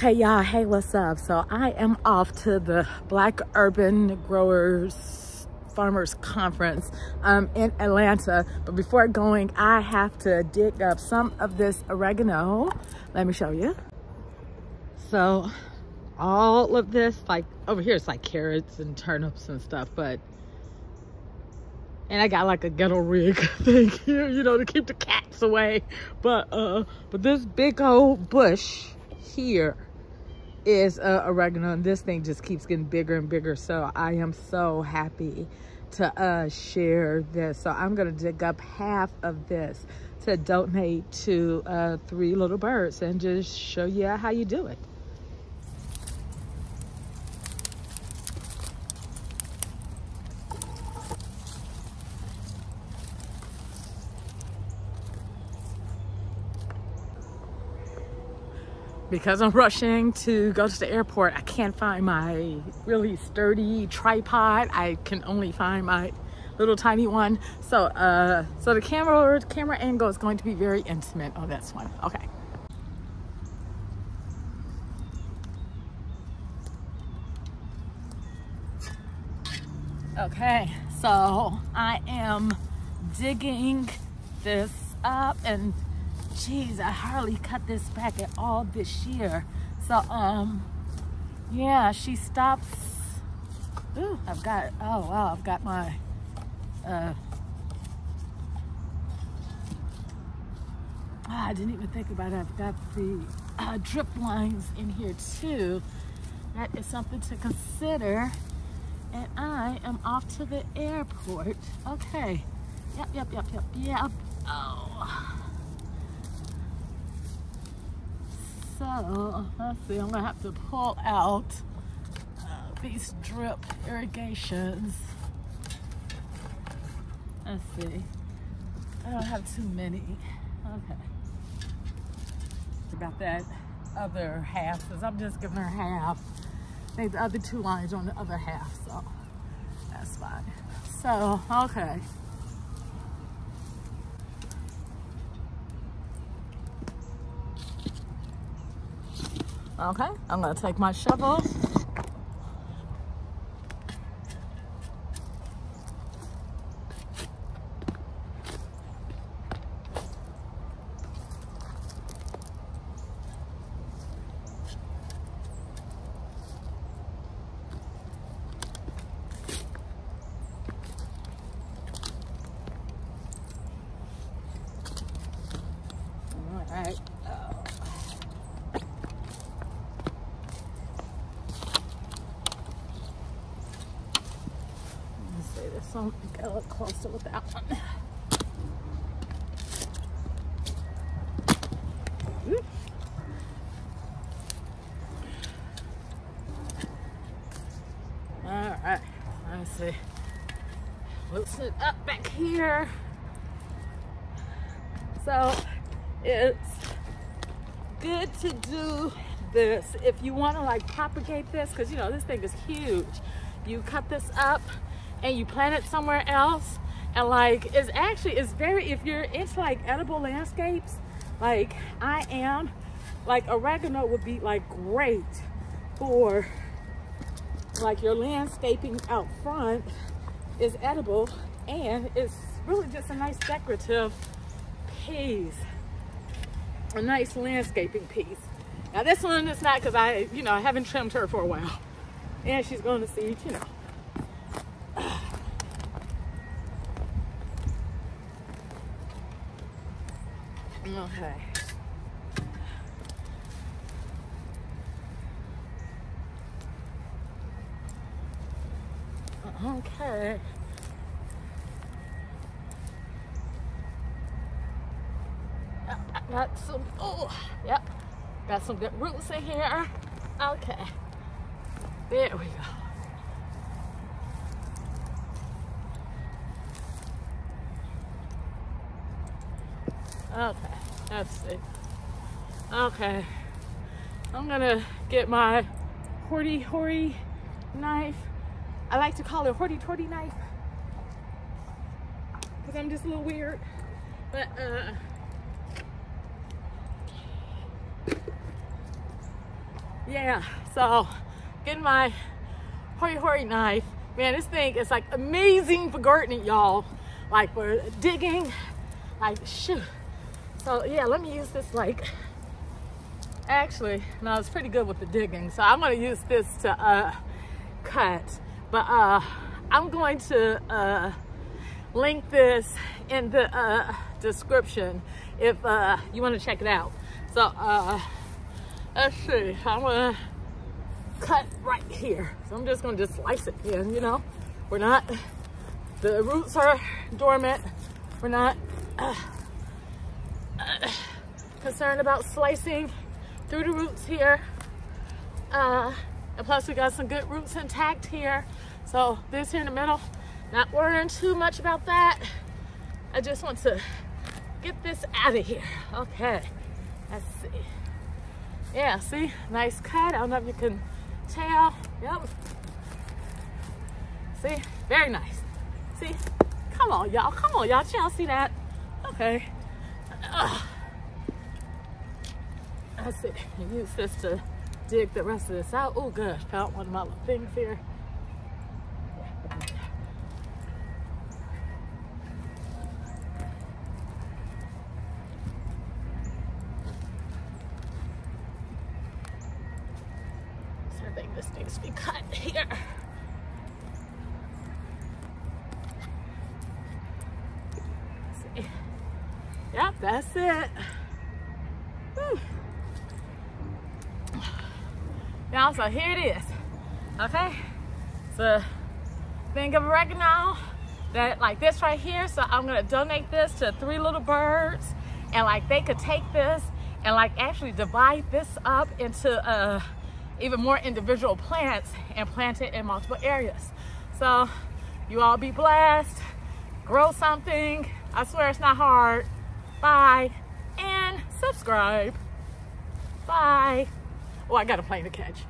Hey y'all, hey, what's up? So I am off to the Black Urban Growers Farmers Conference in Atlanta. But before going, I have to dig up some of this oregano. Let me show you. So all of this, like over here, it's like carrots and turnips and stuff, and I got like a ghetto rig thing here, you know, to keep the cats away. But this big old bush here is oregano, and this thing just keeps getting bigger and bigger. So I am so happy to share this. So I'm gonna dig up half of this to donate to 3 little birds and just show you how you do it. Because I'm rushing to go to the airport, I can't find my really sturdy tripod. I can only find my little tiny one. So so the camera angle is going to be very intimate on this one. Okay. Okay, so I am digging this up, and geez, I hardly cut this back at all this year. So, yeah, she stops. Ooh, I've got, oh wow, I've got my, I didn't even think about it. I've got the drip lines in here too. That is something to consider. And I am off to the airport. Okay. Yep. Oh. So, let's see, I'm gonna have to pull out these drip irrigations. Let's see, I don't have too many. Okay. About that other half, because I'm just giving her half. I think the other 2 lines on the other half, so that's fine. So, okay. Okay, I'm gonna take my shovel. All right. So get a little closer with that one. All right, let's see. Loosen it up back here. So it's good to do this if you want to like propagate this, because you know this thing is huge. You cut this up and you plant it somewhere else, and like it's very, if you're into like edible landscapes like I am, like oregano would be like great for like your landscaping out front. Is edible, and it's really just a nice decorative piece, a nice landscaping piece. Now this one is not, because I haven't trimmed her for a while, and she's going to see, you know. Okay. Okay. I got some, yep. Got some good roots in here. Okay. There we go. Okay, let's see. Okay, I'm gonna get my horty knife. I like to call it horty knife because I'm just a little weird. But yeah, so getting my hori knife. Man, this thing is like amazing for gardening, y'all. Like for digging, like shoot. So yeah, let me use this like, actually, no, it's pretty good with the digging. So I'm gonna use this to cut. But I'm going to link this in the description if you want to check it out. So let's see, I'm gonna cut right here. So I'm just gonna just slice it in, you know. We're not, the roots are dormant. We're not concerned about slicing through the roots here. And plus we got some good roots intact here. So this here in the middle, not worrying too much about that. I just want to get this out of here. Okay, let's see. Yeah, see, nice cut. I don't know if you can tell. Yep. See, very nice. See, come on y'all, y'all see that? Okay. Let's see, use this to dig the rest of this out. Oh good, found one of my little things here. So I think this needs to be cut here. Let's see. Yep, that's it. Whew. Now, so here it is, okay? So, thing of oregano, that like this right here. So I'm gonna donate this to 3 little birds, and like they could take this and like actually divide this up into even more individual plants and plant it in multiple areas. So you all be blessed, grow something. I swear it's not hard. Bye, and subscribe. Bye. Oh, I got a plane to catch.